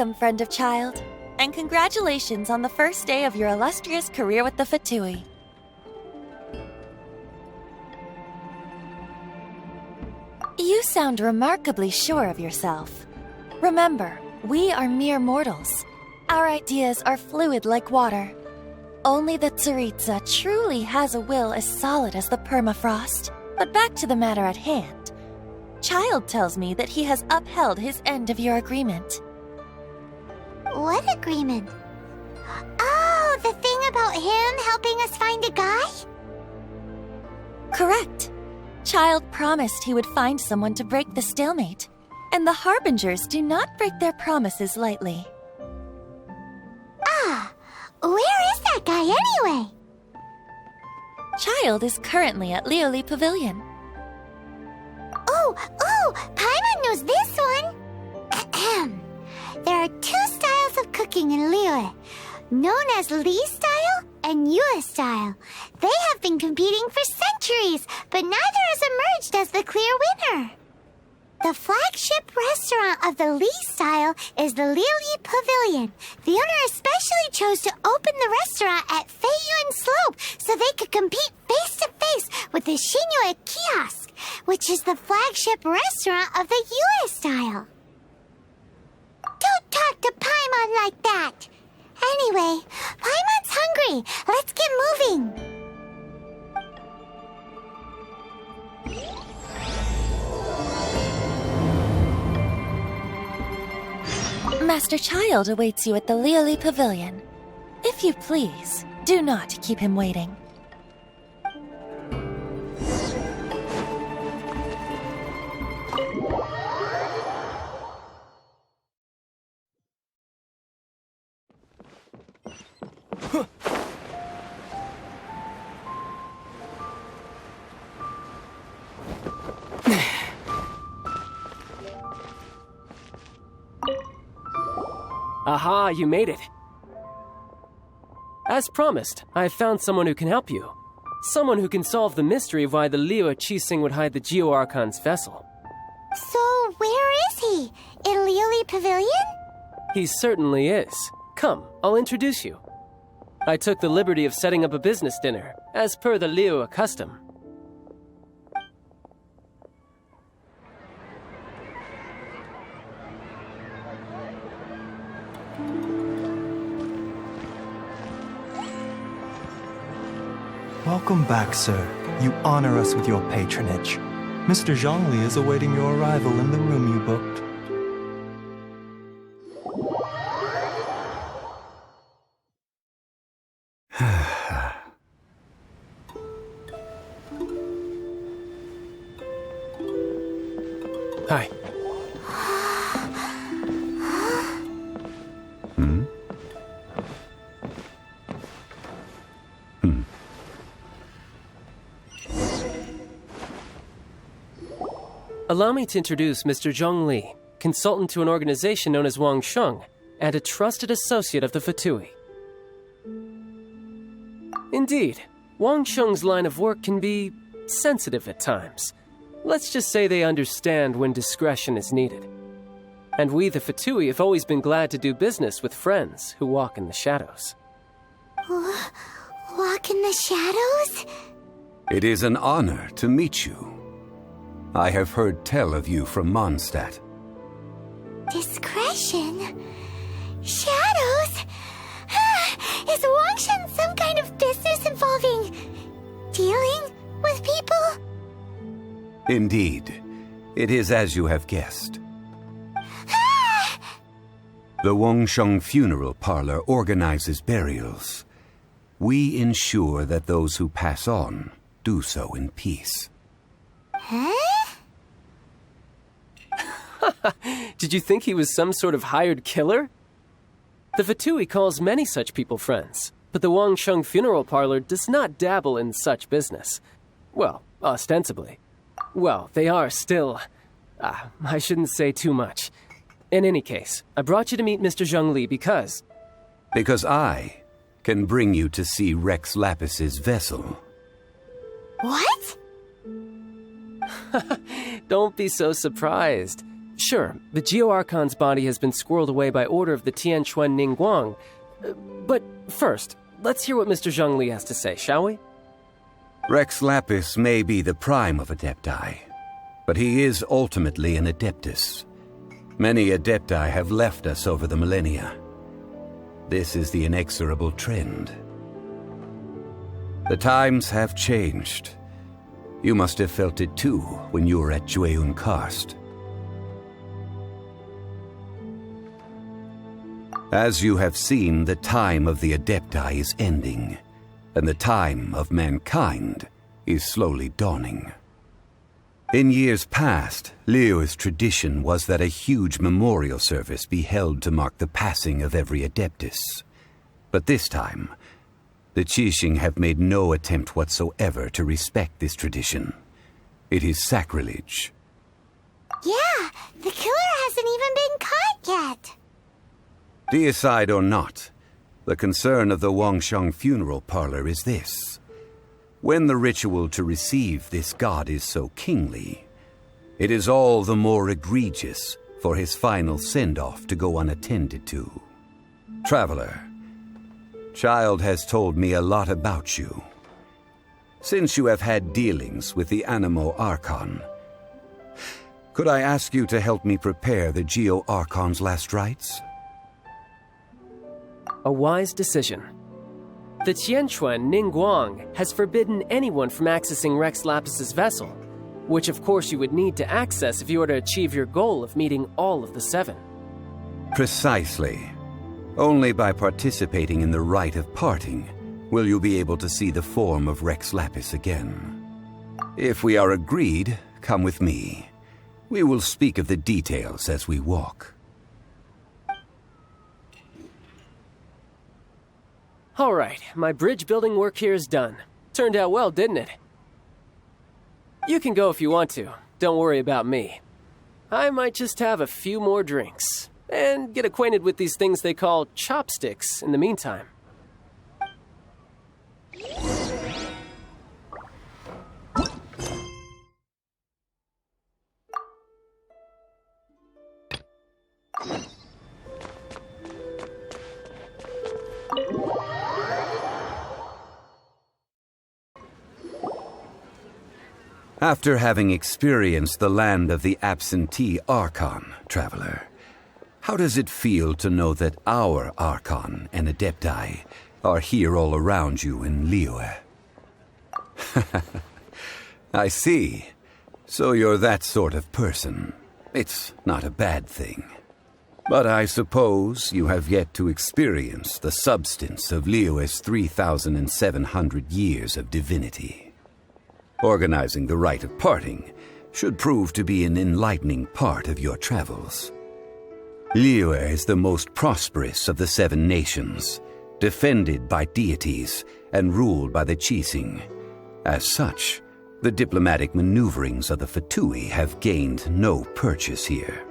Welcome, friend of child, and congratulations on the first day of your illustrious career with the Fatui. You sound remarkably sure of yourself. Remember, we are mere mortals. Our ideas are fluid like water. Only the Tsaritsa truly has a will as solid as the permafrost. But back to the matter at hand. Child tells me that he has upheld his end of your agreement. What agreement? Oh, the thing about him helping us find a guy? Correct. Child promised he would find someone to break the stalemate. And the Harbingers do not break their promises lightly. Ah, where is that guy anyway? Child is currently at Lioli Pavilion. Oh, Paimon knows this one! Ahem. There are two styles of cooking in Liyue, known as Li style and Yue style. They have been competing for centuries, but neither has emerged as the clear winner. The flagship restaurant of the Li style is the Lioli Pavilion. The owner especially chose to open the restaurant at Feiyuan Slope so they could compete face-to-face with the Xinyue Kiosk, which is the flagship restaurant of the Yue style. Don't talk to Paimon like that! Anyway, Paimon's hungry. Let's get moving. Master Child awaits you at the Lioli Pavilion. If you please, do not keep him waiting. Aha, you made it. As promised, I found someone who can help you. Someone who can solve the mystery of why the Liu Qixing would hide the Geo Archon's vessel. So, where is he? In Lioli Pavilion? He certainly is. Come, I'll introduce you. I took the liberty of setting up a business dinner, as per the Liu custom. Welcome back, sir. You honor us with your patronage. Mr. Zhongli is awaiting your arrival in the room you booked. Hi. Allow me to introduce Mr. Zhongli, consultant to an organization known as Wangsheng, and a trusted associate of the Fatui. Indeed, Wangsheng's line of work can be sensitive at times. Let's just say they understand when discretion is needed. And we, the Fatui, have always been glad to do business with friends who walk in the shadows. Walk in the shadows? It is an honor to meet you. I have heard tell of you from Mondstadt. Discretion? Shadows? Is Wangshan some kind of business involving dealing with people? Indeed. It is as you have guessed. The Wangsheng Funeral Parlor organizes burials. We ensure that those who pass on do so in peace. Huh? Did you think he was some sort of hired killer? The Fatui calls many such people friends, but the Wangsheng Funeral Parlor does not dabble in such business. Well, ostensibly. Well, they are still... I shouldn't say too much. In any case, I brought you to meet Mr. Zhongli because... Because I can bring you to see Rex Lapis's vessel. What? Don't be so surprised. Sure, the Geo-Archon's body has been squirreled away by order of the Tianquan Ningguang. But first, let's hear what Mr. Zhongli has to say, shall we? Rex Lapis may be the prime of Adepti, but he is ultimately an Adeptus. Many Adepti have left us over the millennia. This is the inexorable trend. The times have changed. You must have felt it too when you were at Jueyun Karst. As you have seen, the time of the Adepti is ending, and the time of mankind is slowly dawning. In years past, Liyue's tradition was that a huge memorial service be held to mark the passing of every Adeptus. But this time, the Qixing have made no attempt whatsoever to respect this tradition. It is sacrilege. Yeah, the killer hasn't even been caught yet. Deicide or not, the concern of the Wangsheng funeral parlor is this. When the ritual to receive this god is so kingly, it is all the more egregious for his final send-off to go unattended to. Traveler, Child has told me a lot about you. Since you have had dealings with the Animo Archon, could I ask you to help me prepare the Geo-Archon's last rites? A wise decision. The Tianquan Ningguang has forbidden anyone from accessing Rex Lapis's vessel, which of course you would need to access if you were to achieve your goal of meeting all of the seven. Precisely. Only by participating in the rite of parting will you be able to see the form of Rex Lapis again. If we are agreed, come with me. We will speak of the details as we walk. All right, my bridge building work here is done. Turned out well, didn't it? You can go if you want to. Don't worry about me. I might just have a few more drinks and get acquainted with these things they call chopsticks in the meantime. After having experienced the land of the absentee Archon, Traveler, how does it feel to know that our Archon and Adepti are here all around you in Liyue? I see. So you're that sort of person. It's not a bad thing. But I suppose you have yet to experience the substance of Liyue's 3,700 years of divinity. Organizing the rite of parting should prove to be an enlightening part of your travels. Liyue is the most prosperous of the 7 nations, defended by deities and ruled by the Qixing. As such, the diplomatic maneuverings of the Fatui have gained no purchase here.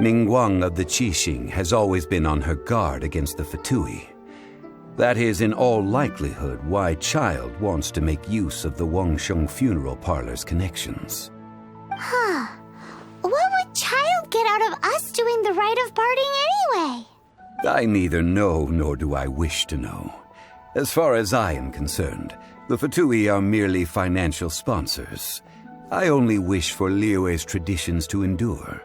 Ningguang of the Qixing has always been on her guard against the Fatui. That is in all likelihood why Child wants to make use of the Wangsheng funeral parlor's connections. Huh. What would Child get out of us doing the rite of parting anyway? I neither know nor do I wish to know. As far as I am concerned, the Fatui are merely financial sponsors. I only wish for Liyue's traditions to endure.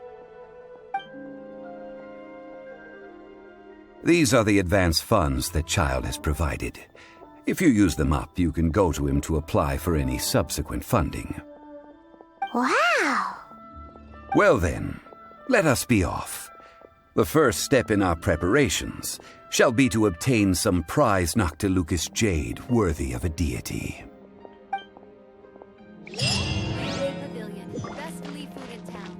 These are the advance funds that Child has provided. If you use them up, you can go to him to apply for any subsequent funding. Wow! Well then, let us be off. The first step in our preparations shall be to obtain some prized Noctilucous jade worthy of a deity. Pavilion, best Lee food in town.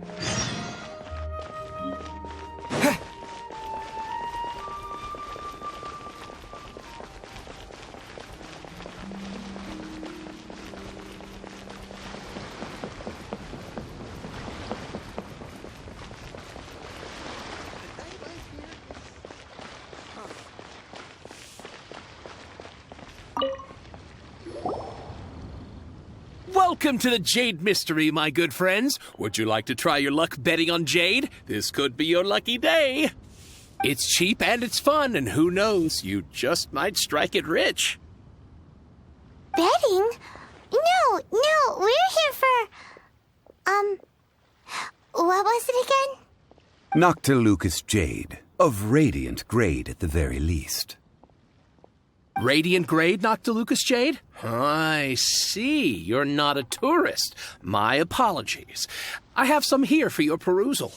Welcome to the Jade Mystery, my good friends. Would you like to try your luck betting on Jade? This could be your lucky day. It's cheap and it's fun, and who knows, you just might strike it rich. Betting? No, we're here for... what was it again? Noctilucous Jade, of radiant grade at the very least. Radiant grade, Noctilucous Jade? I see. You're not a tourist. My apologies. I have some here for your perusal.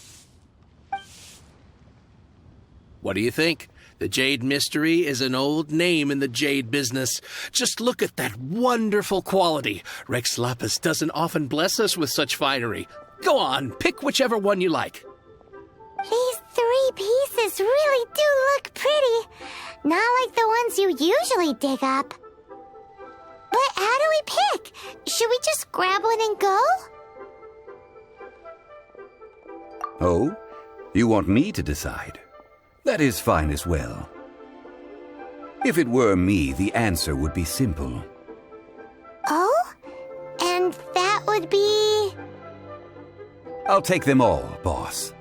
What do you think? The Jade Mystery is an old name in the jade business. Just look at that wonderful quality. Rex Lapis doesn't often bless us with such finery. Go on, pick whichever one you like. These 3 pieces really do look pretty. Not like the ones you usually dig up. But how do we pick? Should we just grab one and go? Oh? You want me to decide? That is fine as well. If it were me, the answer would be simple. Oh? And that would be... I'll take them all, boss.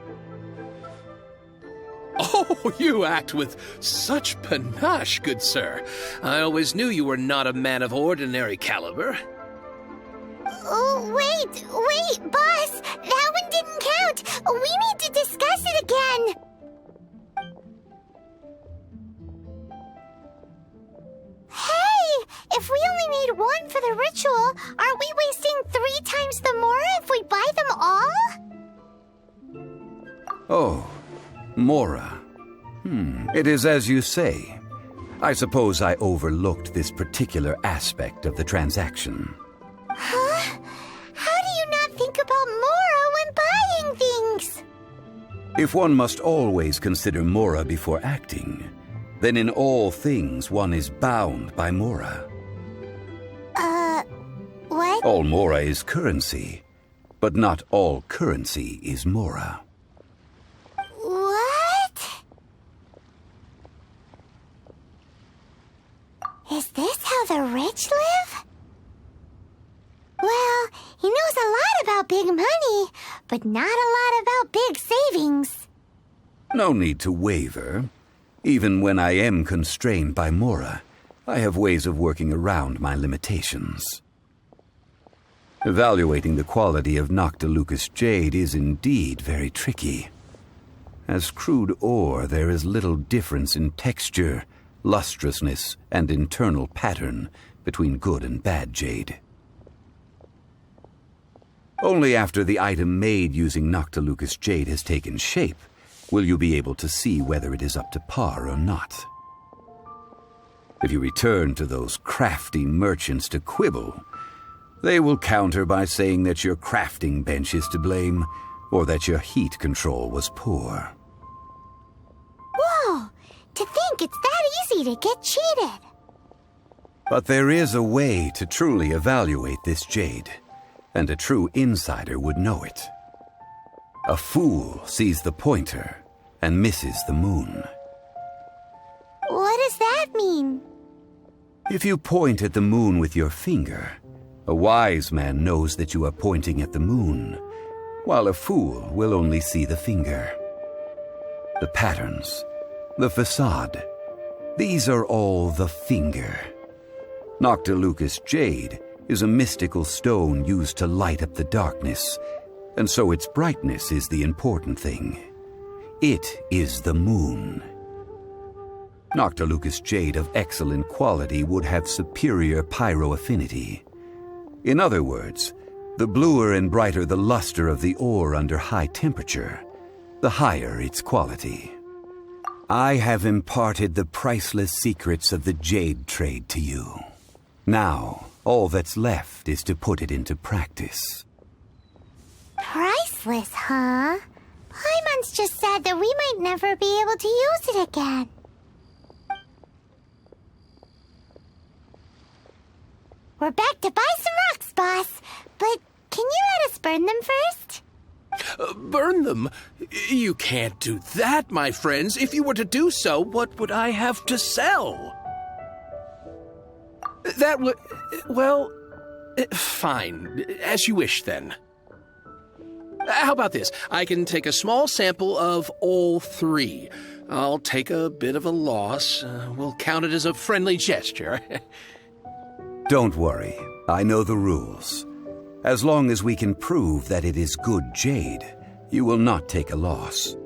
Oh, you act with such panache, good sir. I always knew you were not a man of ordinary caliber. Oh, wait, boss! That one didn't count! We need to discuss it again! Hey! If we only need one for the ritual, aren't we wasting 3 times the Mora if we buy them all? Oh, Mora. It is as you say. I suppose I overlooked this particular aspect of the transaction. Huh? How do you not think about Mora when buying things? If one must always consider Mora before acting, then in all things one is bound by Mora. What? All Mora is currency, but not all currency is Mora. What? Is this how the rich live? Well, he knows a lot about big money, but not a lot about big savings. No need to waver. Even when I am constrained by Mora, I have ways of working around my limitations. Evaluating the quality of Noctilucous Jade is indeed very tricky. As crude ore, there is little difference in texture, lustrousness, and internal pattern between good and bad jade. Only after the item made using Noctilucous Jade has taken shape will you be able to see whether it is up to par or not. If you return to those crafty merchants to quibble, they will counter by saying that your crafting bench is to blame, or that your heat control was poor. Whoa! To think it's that easy to get cheated. But there is a way to truly evaluate this jade, and a true insider would know it. A fool sees the pointer and misses the moon. What does that mean? If you point at the moon with your finger, a wise man knows that you are pointing at the moon, while a fool will only see the finger. The patterns, the facade, these are all the finger. Noctilucous Jade is a mystical stone used to light up the darkness, and so its brightness is the important thing. It is the moon. Noctilucous Jade of excellent quality would have superior pyroaffinity. In other words, the bluer and brighter the luster of the ore under high temperature, the higher its quality. I have imparted the priceless secrets of the jade trade to you. Now, all that's left is to put it into practice. Priceless, huh? Paimon's just said that we might never be able to use it again. We're back to buy some rocks, boss. But can you let us burn them first? Burn them? You can't do that, my friends. If you were to do so, what would I have to sell? That would... well, Fine. As you wish, then. How about this? I can take a small sample of all three. I'll take a bit of a loss. We'll count it as a friendly gesture. Don't worry. I know the rules. As long as we can prove that it is good jade, you will not take a loss.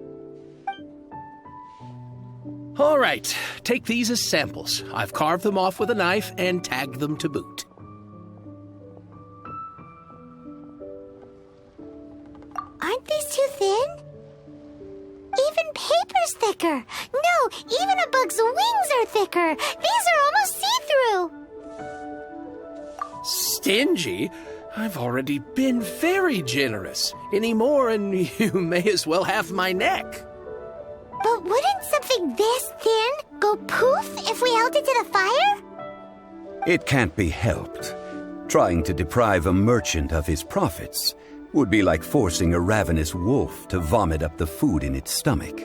All right. Take these as samples. I've carved them off with a knife and tagged them to boot. Aren't these too thin? Even paper's thicker. No, even a bug's wings are thicker. These are almost see-through. Stingy? I've already been very generous. Any more and you may as well have my neck. But wouldn't something this thin go poof if we held it to the fire? It can't be helped. Trying to deprive a merchant of his profits would be like forcing a ravenous wolf to vomit up the food in its stomach.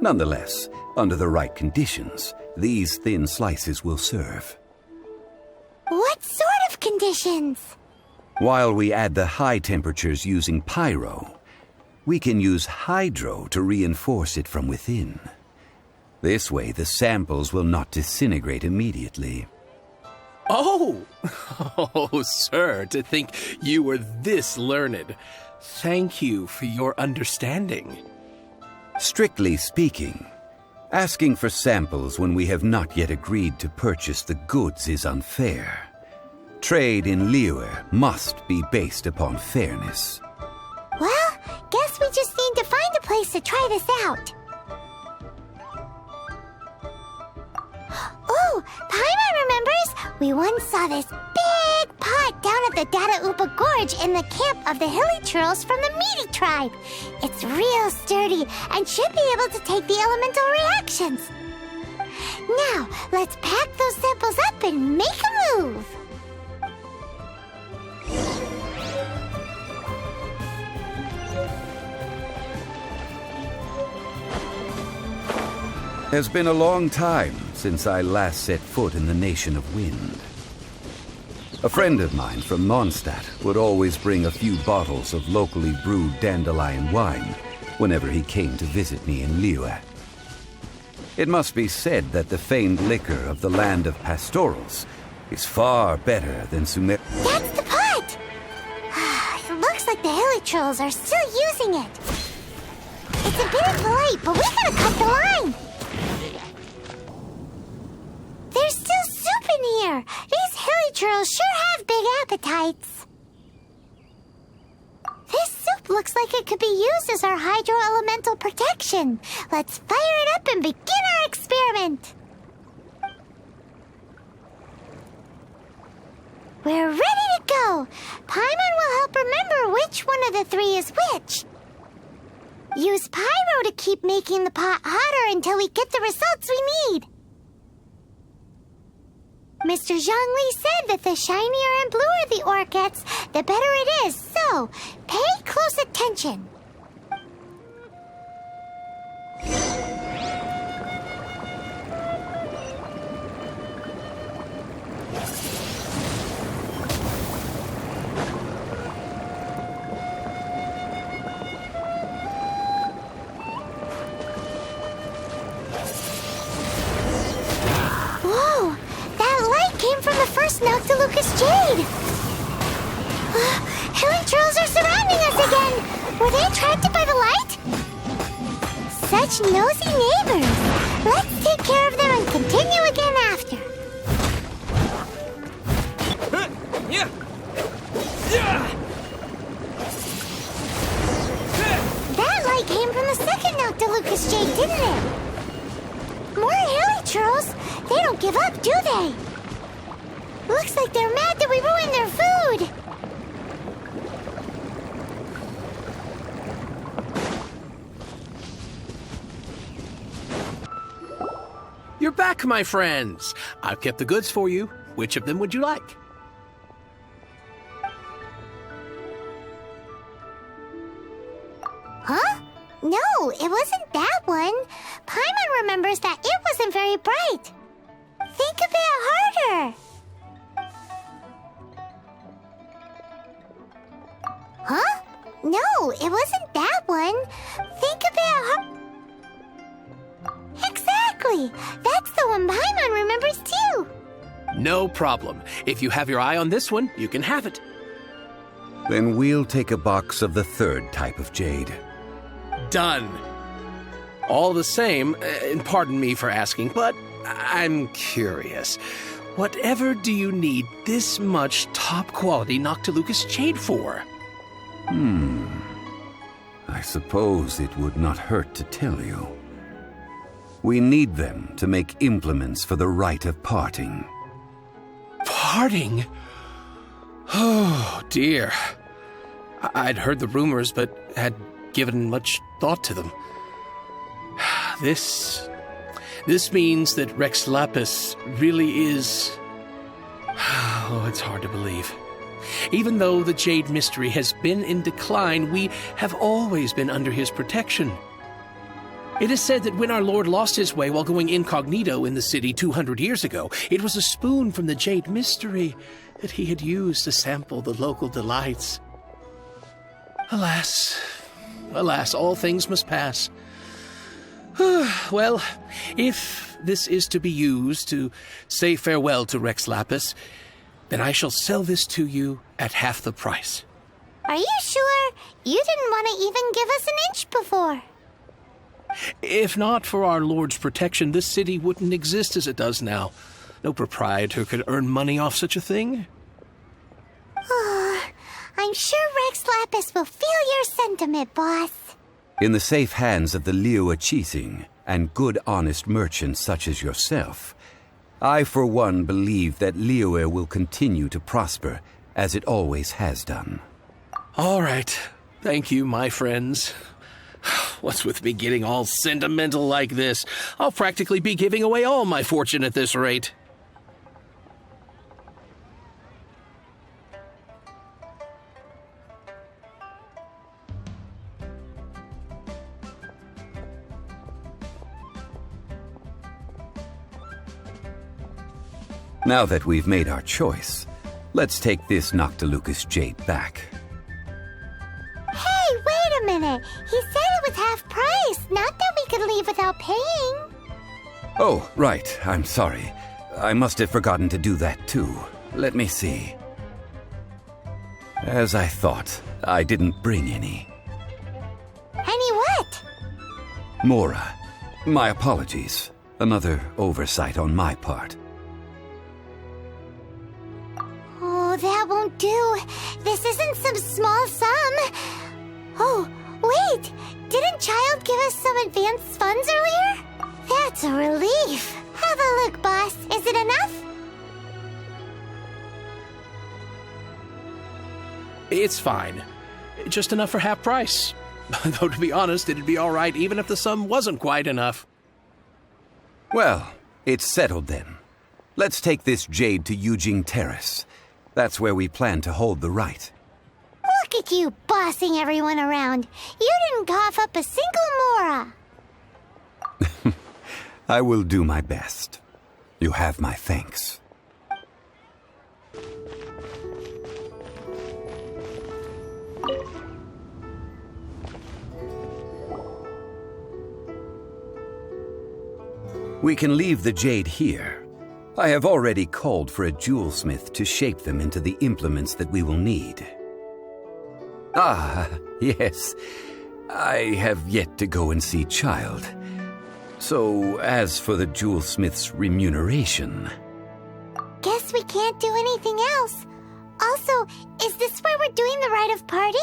Nonetheless, under the right conditions, these thin slices will serve. What sort of conditions? While we add the high temperatures using pyro, we can use hydro to reinforce it from within. This way, the samples will not disintegrate immediately. Oh! Oh, sir, to think you were this learned. Thank you for your understanding. Strictly speaking, asking for samples when we have not yet agreed to purchase the goods is unfair. Trade in Liyue must be based upon fairness. Well, guess we just need to find a place to try this out. Oh, Paimon remembers! We once saw this big pot down at the Data Upa Gorge in the camp of the hilly churls from the Meaty tribe. It's real sturdy and should be able to take the elemental reactions. Now, let's pack those samples up and make a move. It has been a long time since I last set foot in the Nation of Wind. A friend of mine from Mondstadt would always bring a few bottles of locally brewed dandelion wine whenever he came to visit me in Liyue. It must be said that the famed liquor of the land of pastorals is far better than Sumer. That's the pot! It looks like the hilly trolls are still using it. It's a bit impolite, but we gotta cut the line. There's still soup in here. These hilly trolls sure have big appetites. This soup looks like it could be used as our hydro-elemental protection. Let's fire it up and begin our experiment. We're ready to go. Paimon will help remember which one of the three is which. Use pyro to keep making the pot hotter until we get the results we need. Mr. Zhongli said that the shinier and bluer the ore gets, the better it is, so pay close attention. Whoa! That light came from the first Noctilucous Jade! Hilly trolls are surrounding us again! Were they attracted by the light? Such nosy neighbors! Let's take care of them and continue again after. That light came from the second Noctilucous Jade, didn't it? More hilly trolls? They don't give up, do they? Looks like they're mad that we ruined their food. You're back, my friends. I've kept the goods for you. Which of them would you like? Huh? No, it wasn't that one. Paimon remembers that it wasn't very bright. Think a bit harder. No, it wasn't that one. Think about how... Exactly! That's the one Paimon remembers too! No problem. If you have your eye on this one, you can have it. Then we'll take a box of the third type of jade. Done. All the same, and pardon me for asking, but I'm curious. Whatever do you need this much top-quality Noctilucous jade for? I suppose it would not hurt to tell you. We need them to make implements for the rite of parting. Parting? Oh, dear. I'd heard the rumors, but had given much thought to them. This means that Rex Lapis really is... Oh, it's hard to believe. Even though the Jade Mystery has been in decline, we have always been under his protection. It is said that when our Lord lost his way while going incognito in the city 200 years ago, it was a spoon from the Jade Mystery that he had used to sample the local delights. Alas, all things must pass. Well, if this is to be used to say farewell to Rex Lapis, then I shall sell this to you at half the price. Are you sure? You didn't want to even give us an inch before. If not for our Lord's protection, this city wouldn't exist as it does now. No proprietor could earn money off such a thing. I'm sure Rex Lapis will feel your sentiment, boss. In the safe hands of the Liyue Qixing and good honest merchants such as yourself, I for one believe that Liyue will continue to prosper as it always has done. All right. Thank you, my friends. What's with me getting all sentimental like this? I'll practically be giving away all my fortune at this rate. Now that we've made our choice, let's take this Noctilucous jade back. Hey, wait a minute. He said it was half price, not that we could leave without paying. Oh, right. I'm sorry. I must have forgotten to do that too. Let me see. As I thought, I didn't bring any. Any what? Mora, my apologies. Another oversight on my part. Oh, that won't do. This isn't some small sum. Oh, wait! Didn't Child give us some advance funds earlier? That's a relief. Have a look, boss. Is it enough? It's fine. Just enough for half price. Though, to be honest, it'd be all right even if the sum wasn't quite enough. Well, it's settled then. Let's take this jade to Yujing Terrace. That's where we plan to hold the rite. Look at you bossing everyone around. You didn't cough up a single Mora. I will do my best. You have my thanks. We can leave the jade here. I have already called for a jewelsmith to shape them into the implements that we will need. Ah, yes. I have yet to go and see Child. So, as for the jewelsmith's remuneration... Guess we can't do anything else. Also, is this where we're doing the rite of parting?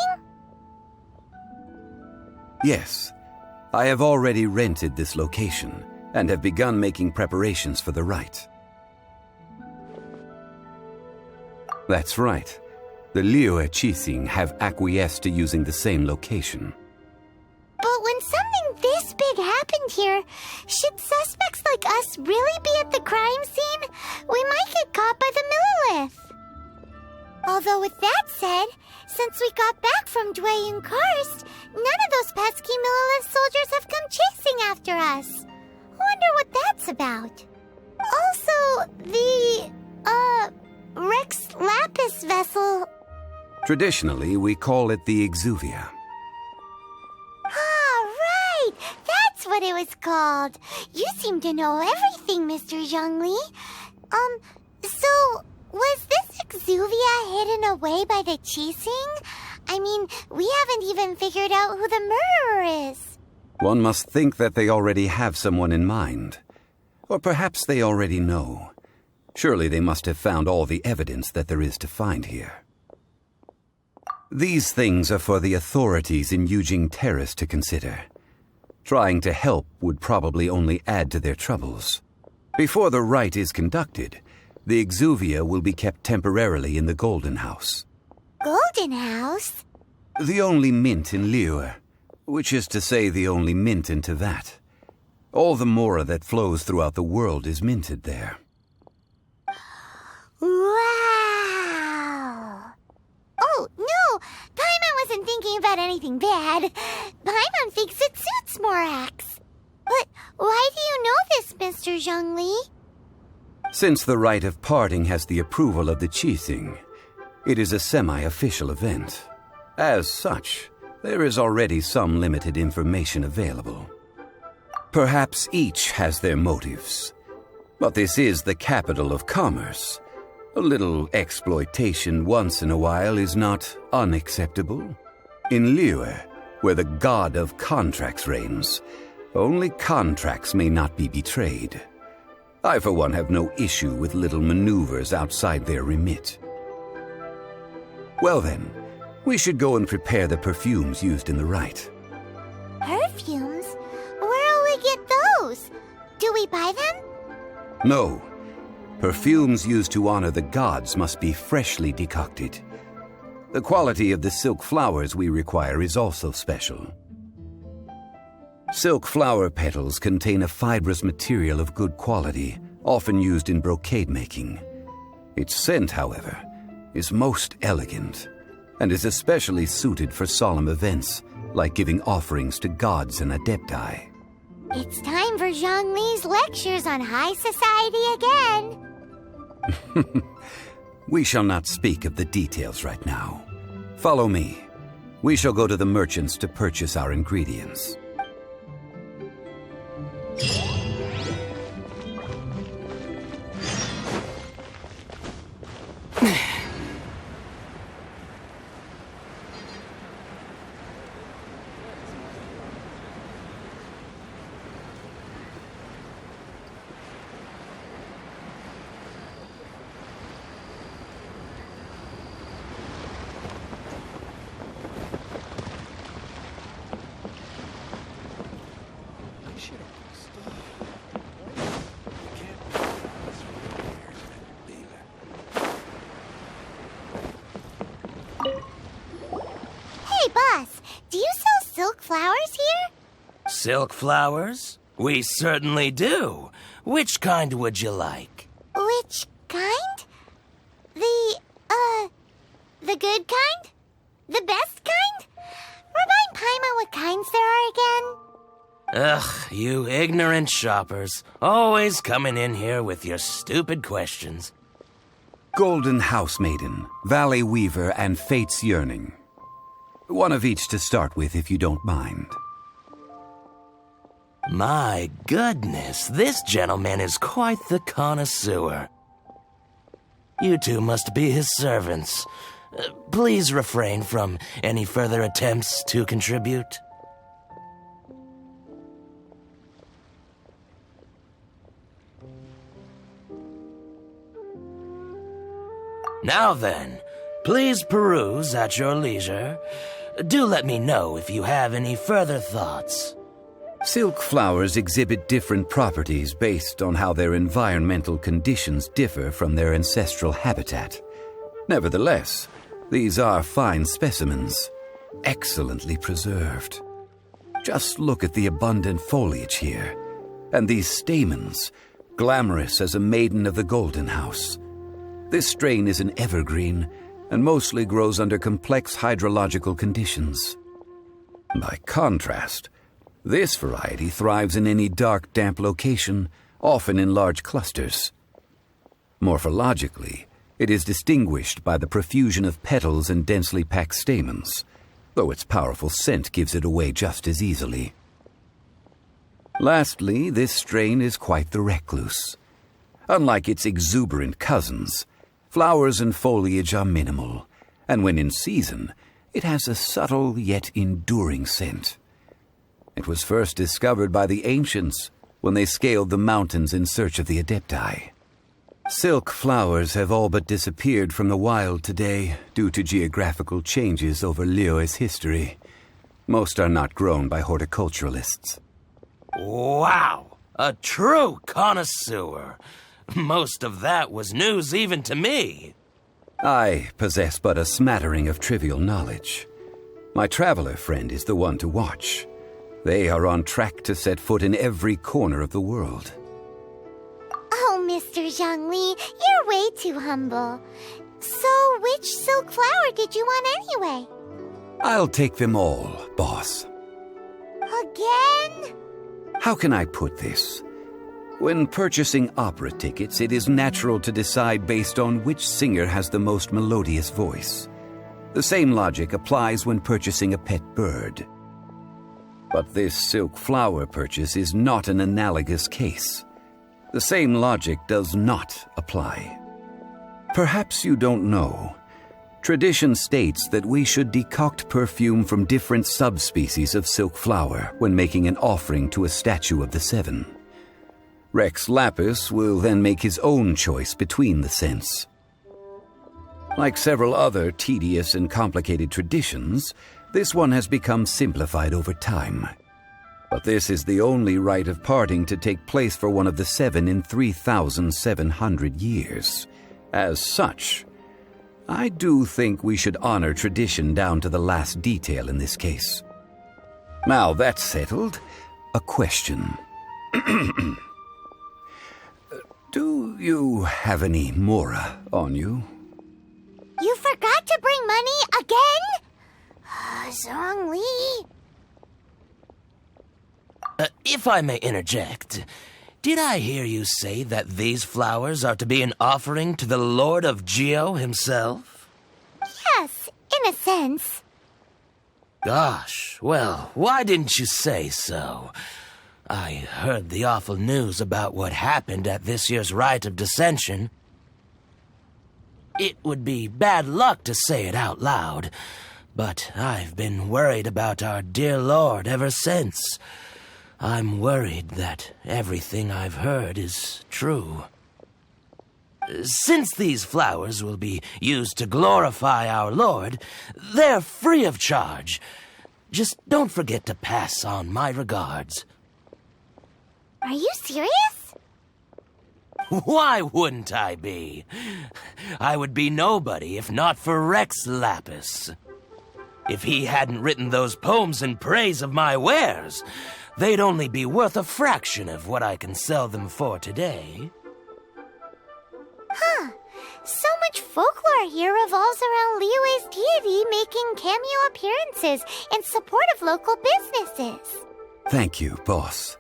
Yes. I have already rented this location and have begun making preparations for the rite. That's right. The Liyue Qixing have acquiesced to using the same location. But when something this big happened here, should suspects like us really be at the crime scene? We might get caught by the Millilith. Although with that said, since we got back from Dwayne Karst, none of those pesky Millilith soldiers have come chasing after us. Wonder what that's about. Also, the, Rex Lapis vessel... Traditionally, we call it the exuvia. Ah, right! That's what it was called. You seem to know everything, Mr. Zhongli. So, was this exuvia hidden away by the Qixing? I mean, we haven't even figured out who the murderer is. One must think that they already have someone in mind. Or perhaps they already know. Surely they must have found all the evidence that there is to find here. These things are for the authorities in Yujing Terrace to consider. Trying to help would probably only add to their troubles. Before the rite is conducted, the exuvia will be kept temporarily in the Golden House. Golden House? The only mint in Liyue, which is to say the only mint in Teyvat. All the mora that flows throughout the world is minted there. Wow! Oh, no! Paimon wasn't thinking about anything bad. Paimon thinks it suits Morax. But why do you know this, Mr. Zhongli? Since the rite of parting has the approval of the Qixing, it is a semi-official event. As such, there is already some limited information available. Perhaps each has their motives. But this is the capital of commerce. A little exploitation once in a while is not unacceptable. In Liyue, where the god of contracts reigns, only contracts may not be betrayed. I, for one, have no issue with little maneuvers outside their remit. Well then, we should go and prepare the perfumes used in the rite. Perfumes? Where'll we get those? Do we buy them? No. Perfumes used to honor the gods must be freshly decocted. The quality of the silk flowers we require is also special. Silk flower petals contain a fibrous material of good quality, often used in brocade making. Its scent, however, is most elegant, and is especially suited for solemn events, like giving offerings to gods and adepti. It's time for Zhongli's lectures on high society again. We shall not speak of the details right now. Follow me. We shall go to the merchants to purchase our ingredients. Hey, boss, do you sell silk flowers here? Silk flowers? We certainly do. Which kind would you like? Which kind? The good kind? The best kind? Remind Paimon what kinds there are again. Ugh, you ignorant shoppers. Always coming in here with your stupid questions. Golden House Maiden, Valley Weaver, and Fate's Yearning. One of each to start with, if you don't mind. My goodness, this gentleman is quite the connoisseur. You two must be his servants. Please refrain from any further attempts to contribute. Now then, please peruse at your leisure. Do let me know if you have any further thoughts. Silk flowers exhibit different properties based on how their environmental conditions differ from their ancestral habitat. Nevertheless, these are fine specimens, excellently preserved. Just look at the abundant foliage here, and these stamens, glamorous as a maiden of the Golden House. This strain is an evergreen, and mostly grows under complex hydrological conditions. By contrast, this variety thrives in any dark, damp location, often in large clusters. Morphologically, It is distinguished by the profusion of petals and densely packed stamens, though its powerful scent gives it away just as easily. Lastly, this strain is quite the recluse. Unlike its exuberant cousins, flowers and foliage are minimal, and when in season, it has a subtle yet enduring scent. It was first discovered by the ancients when they scaled the mountains in search of the Adepti. Silk flowers have all but disappeared from the wild today due to geographical changes over Liyue's history. Most are not grown by horticulturalists. Wow! A true connoisseur. Most of that was news even to me. I possess but a smattering of trivial knowledge. My traveler friend is the one to watch. They are on track to set foot in every corner of the world. Oh, Mr. Zhongli, you're way too humble. So, which silk flower did you want anyway? I'll take them all, boss. Again? How can I put this? When purchasing opera tickets, it is natural to decide based on which singer has the most melodious voice. The same logic applies when purchasing a pet bird. But this silk flower purchase is not an analogous case. The same logic does not apply. Perhaps you don't know. Tradition states that we should decoct perfume from different subspecies of silk flower when making an offering to a statue of the seven. Rex Lapis will then make his own choice between the scents. Like several other tedious and complicated traditions, this one has become simplified over time. But this is the only rite of parting to take place for one of the seven in 3,700 years. As such, I do think we should honor tradition down to the last detail in this case. Now that's settled, a question. Do you have any Mora on you? You forgot to bring money again? Zhongli. If I may interject, did I hear you say that these flowers are to be an offering to the Lord of Geo himself? Yes, in a sense. Gosh, well, why didn't you say so? I heard the awful news about what happened at this year's Rite of Dissension. It would be bad luck to say it out loud, but I've been worried about our dear Lord ever since. I'm worried that everything I've heard is true. Since these flowers will be used to glorify our Lord, they're free of charge. Just don't forget to pass on my regards. Are you serious? Why wouldn't I be? I would be nobody if not for Rex Lapis. If he hadn't written those poems in praise of my wares, they'd only be worth a fraction of what I can sell them for today. Huh. So much folklore here revolves around Liyue's deity making cameo appearances in support of local businesses. Thank you, boss.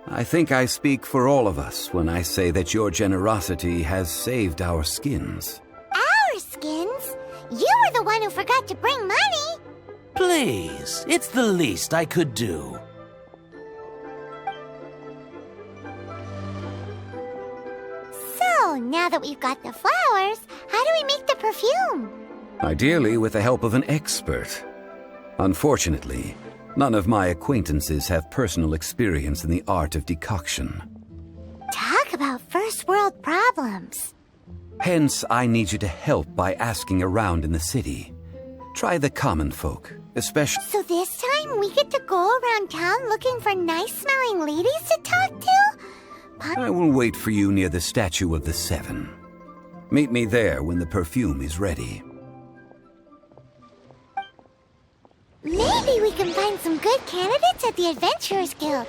I think I speak for all of us when I say that your generosity has saved our skins. Our skins? You were the one who forgot to bring money. Please, it's the least I could do. So, now that we've got the flowers, how do we make the perfume? Ideally with the help of an expert. Unfortunately, none of my acquaintances have personal experience in the art of decoction. Talk about first world problems. Hence, I need you to help by asking around in the city. Try the common folk, especially... So this time we get to go around town looking for nice-smelling ladies to talk to? I will wait for you near the statue of the seven. Meet me there when the perfume is ready. Maybe we can find some good candidates at the Adventurers Guild.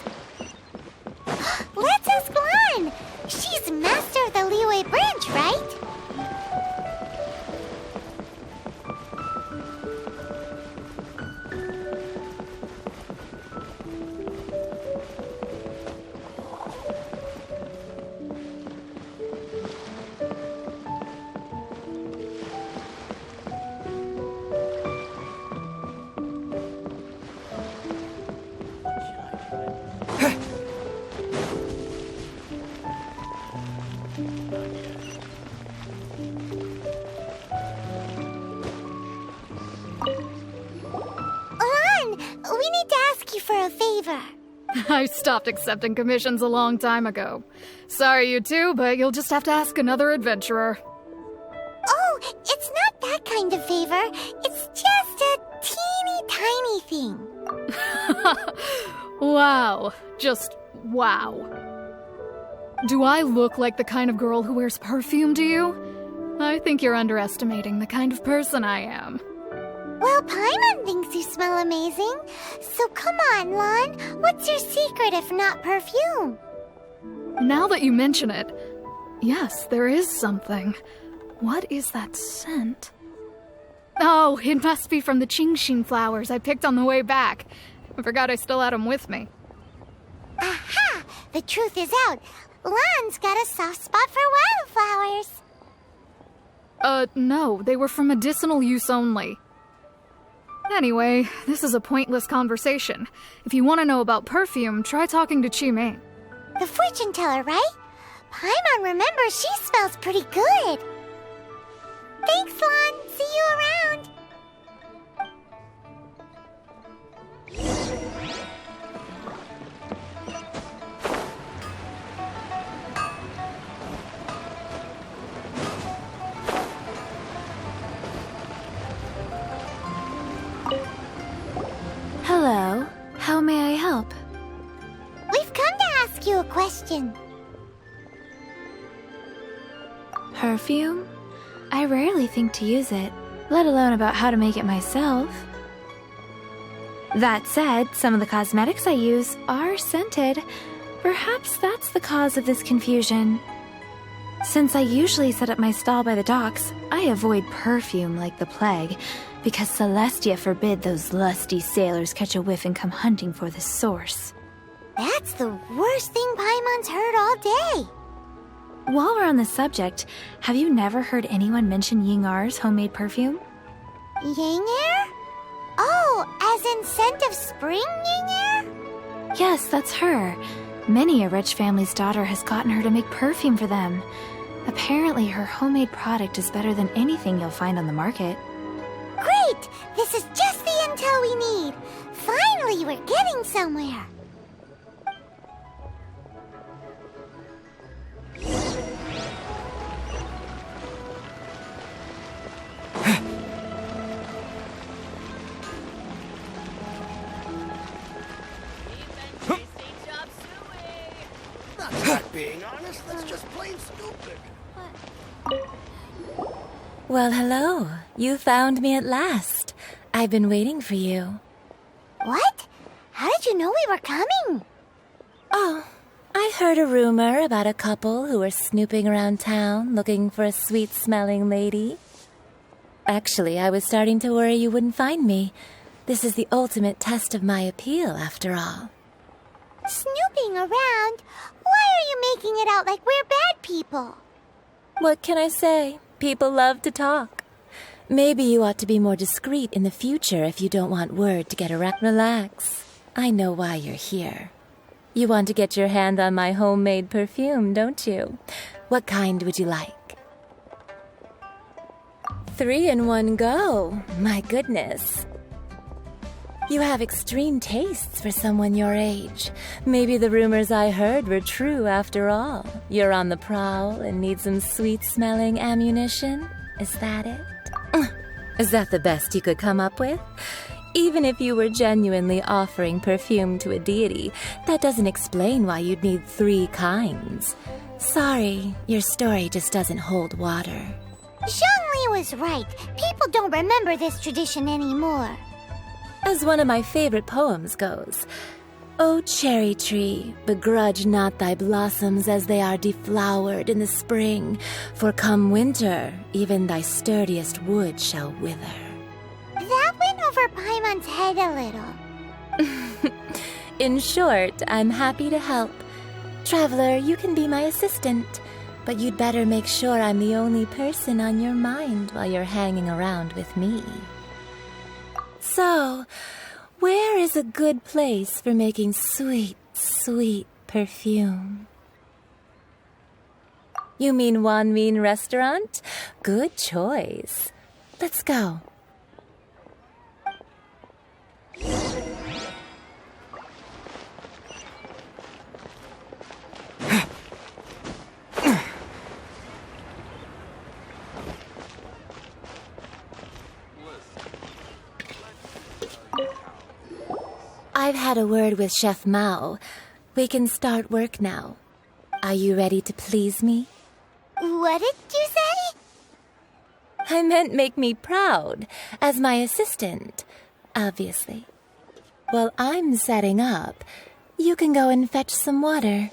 Let's ask Lan. She's master of the Liyue branch, right? Lan, we need to ask you for a favor. I stopped accepting commissions a long time ago. Sorry, you two, but you'll just have to ask another adventurer. Oh, it's not that kind of favor. It's just a teeny tiny thing. Wow. Just wow. Do I look like the kind of girl who wears perfume to you? I think you're underestimating the kind of person I am. Well, Paimon thinks you smell amazing. So come on, Lan. What's your secret if not perfume? Now that you mention it, yes, there is something. What is that scent? Oh, it must be from the Qingxin flowers I picked on the way back. I forgot I still had them with me. Aha! The truth is out. Lan's got a soft spot for wildflowers. No, they were for medicinal use only. Anyway, this is a pointless conversation. If you want to know about perfume, try talking to Qimei. The fortune teller, right? Paimon remembers she smells pretty good. Thanks, Lan. See you around. Hello. How may I help? We've come to ask you a question. Perfume? I rarely think to use it, let alone about how to make it myself. That said, some of the cosmetics I use are scented. Perhaps that's the cause of this confusion. Since I usually set up my stall by the docks, I avoid perfume like the plague, because Celestia forbid those lusty sailors catch a whiff and come hunting for the source. That's the worst thing Paimon's heard all day. While we're on the subject, have you never heard anyone mention Ying-Ar's homemade perfume? Ying-Er? Oh, as in scent of spring, Ying-Er? Yes, that's her. Many a rich family's daughter has gotten her to make perfume for them. Apparently, her homemade product is better than anything you'll find on the market. Great! This is just the intel we need. Finally, we're getting somewhere. Not being honest, that's just plain stupid. Well, hello. You found me at last. I've been waiting for you. What? How did you know we were coming? Oh, I heard a rumor about a couple who were snooping around town looking for a sweet-smelling lady. Actually, I was starting to worry you wouldn't find me. This is the ultimate test of my appeal, after all. Snooping around? Why are you making it out like we're bad people? What can I say? People love to talk. Maybe you ought to be more discreet in the future if you don't want word to get around. Relax. I know why you're here. You want to get your hand on my homemade perfume, don't you? What kind would you like? 3 in one go. My goodness. You have extreme tastes for someone your age. Maybe the rumors I heard were true after all. You're on the prowl and need some sweet-smelling ammunition? Is that it? Is that the best you could come up with? Even if you were genuinely offering perfume to a deity, that doesn't explain why you'd need 3 kinds. Sorry, your story just doesn't hold water. Zhongli was right. People don't remember this tradition anymore. As one of my favorite poems goes, O cherry tree, begrudge not thy blossoms as they are deflowered in the spring, for come winter, even thy sturdiest wood shall wither. That went over Paimon's head a little. In short, I'm happy to help. Traveler, you can be my assistant, but you'd better make sure I'm the only person on your mind while you're hanging around with me. So, where is a good place for making sweet, sweet perfume? You mean Wanmin Restaurant? Good choice. Let's go. I've had a word with Chef Mao. We can start work now. Are you ready to please me? What did you say? I meant make me proud, as my assistant, obviously. While I'm setting up, you can go and fetch some water.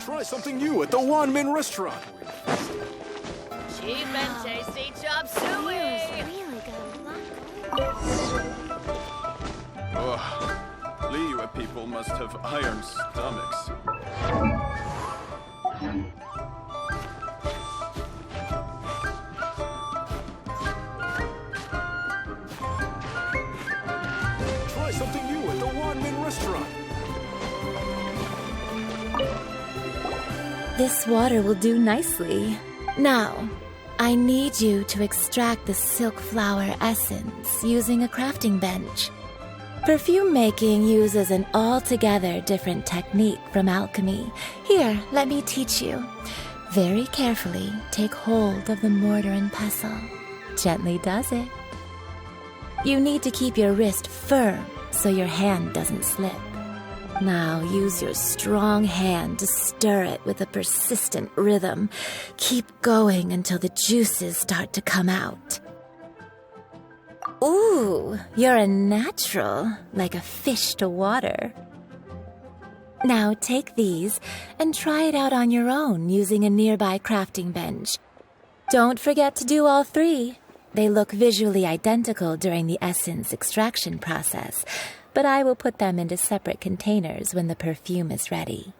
Try something new at the Wanmin Restaurant. Cheap and tasty chop suey. Really good. Ugh. Liyue people must have iron stomachs. Try something new at the Wanmin Restaurant. This water will do nicely. Now, I need you to extract the silk flower essence using a crafting bench. Perfume making uses an altogether different technique from alchemy. Here, let me teach you. Very carefully, take hold of the mortar and pestle. Gently does it. You need to keep your wrist firm so your hand doesn't slip. Now use your strong hand to stir it with a persistent rhythm. Keep going until the juices start to come out. Ooh, you're a natural, like a fish to water. Now take these and try it out on your own using a nearby crafting bench. Don't forget to do all three. They look visually identical during the essence extraction process, but I will put them into separate containers when the perfume is ready.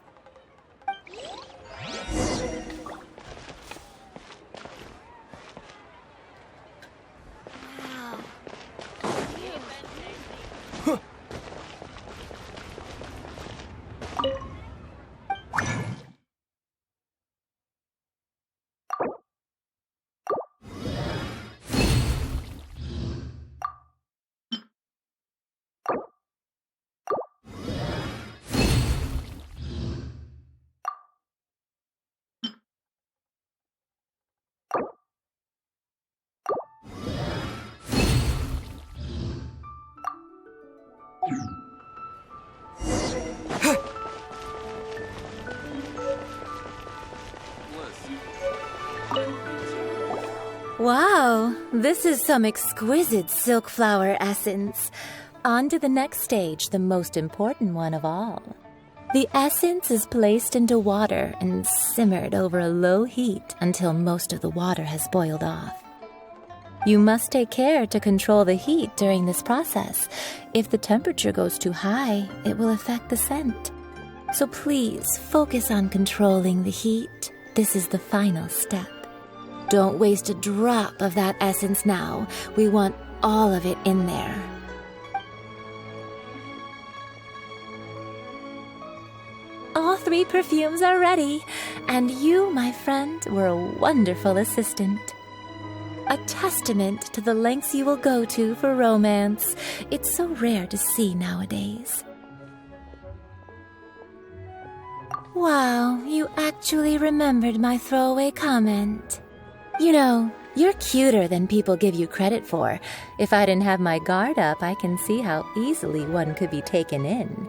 Wow, this is some exquisite silk flower essence. On to the next stage, the most important one of all. The essence is placed into water and simmered over a low heat until most of the water has boiled off. You must take care to control the heat during this process. If the temperature goes too high, it will affect the scent. So please focus on controlling the heat. This is the final step. Don't waste a drop of that essence now. We want all of it in there. All three perfumes are ready, and you, my friend, were a wonderful assistant. A testament to the lengths you will go to for romance. It's so rare to see nowadays. Wow, you actually remembered my throwaway comment. You know, you're cuter than people give you credit for. If I didn't have my guard up, I can see how easily one could be taken in.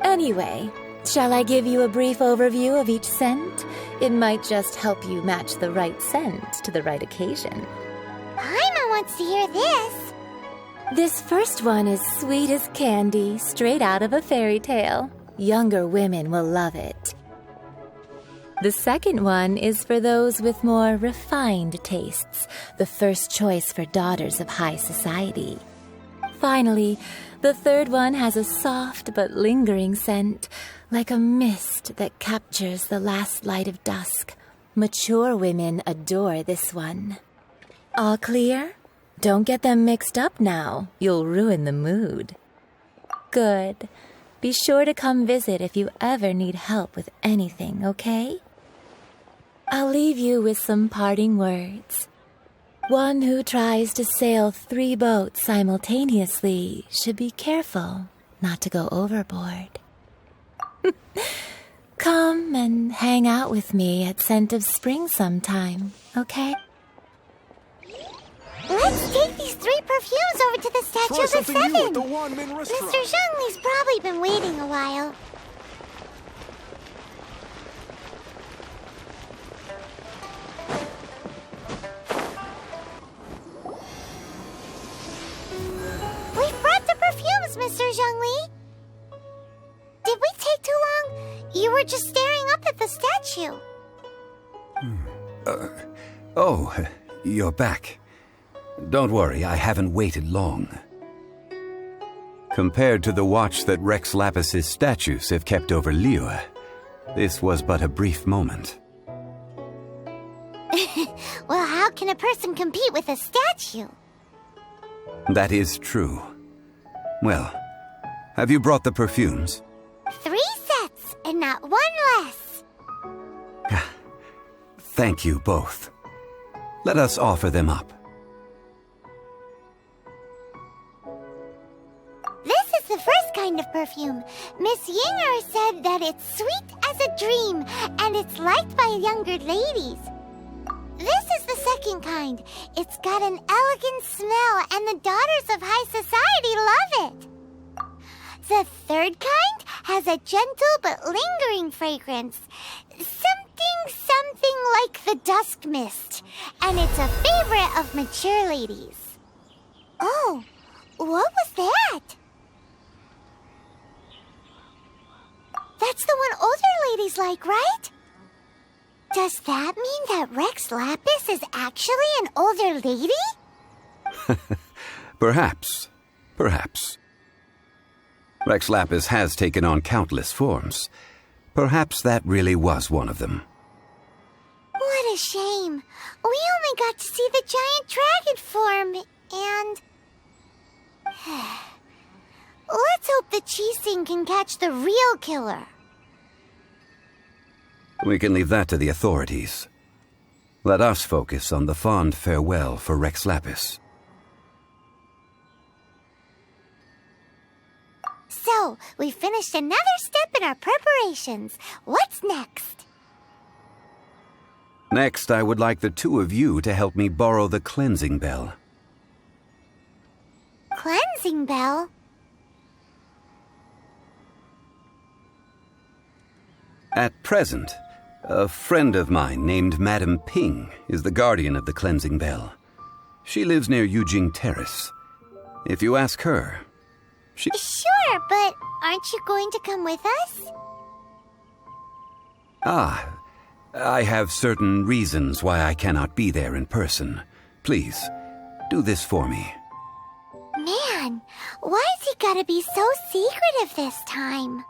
Anyway, shall I give you a brief overview of each scent? It might just help you match the right scent to the right occasion. Paimon wants to hear this. This first one is sweet as candy, straight out of a fairy tale. Younger women will love it. The second one is for those with more refined tastes, the first choice for daughters of high society. Finally, the third one has a soft but lingering scent, like a mist that captures the last light of dusk. Mature women adore this one. All clear? Don't get them mixed up now. You'll ruin the mood. Good. Be sure to come visit if you ever need help with anything, okay? I'll leave you with some parting words. One who tries to sail 3 boats simultaneously should be careful not to go overboard. Come and hang out with me at Scent of Spring sometime, okay? Let's take these 3 perfumes over to the Statue of the Seven. Mr. Zhongli's probably been waiting a while. We've brought the perfumes, Mr. Zhongli. Did we take too long? You were just staring up at the statue. Oh, you're back. Don't worry, I haven't waited long. Compared to the watch that Rex Lapis's statues have kept over Liyue, this was but a brief moment. Well, how can a person compete with a statue? That is true. Well, have you brought the perfumes? 3 sets, and not 1 less. Thank you both. Let us offer them up. This is the first kind of perfume. Miss Yinger said that it's sweet as a dream, and it's liked by younger ladies. This is the second kind. It's got an elegant smell, and the daughters of high society love it. The third kind has a gentle but lingering fragrance. Something like the dusk mist. And it's a favorite of mature ladies. Oh, what was that? That's the one older ladies like, right? Does that mean that Rex Lapis is actually an older lady? Perhaps. Rex Lapis has taken on countless forms. Perhaps that really was one of them. What a shame. We only got to see the giant dragon form, and... Let's hope the Qixing can catch the real killer. We can leave that to the authorities. Let us focus on the fond farewell for Rex Lapis. So, we finished another step in our preparations. What's next? Next, I would like the 2 of you to help me borrow the cleansing bell. Cleansing bell? At present, a friend of mine named Madame Ping is the guardian of the cleansing bell. She lives near Yujing Terrace. If you ask her, she... Sure, but aren't you going to come with us? I have certain reasons why I cannot be there in person. Please, do this for me. Man, why's he gotta be so secretive this time?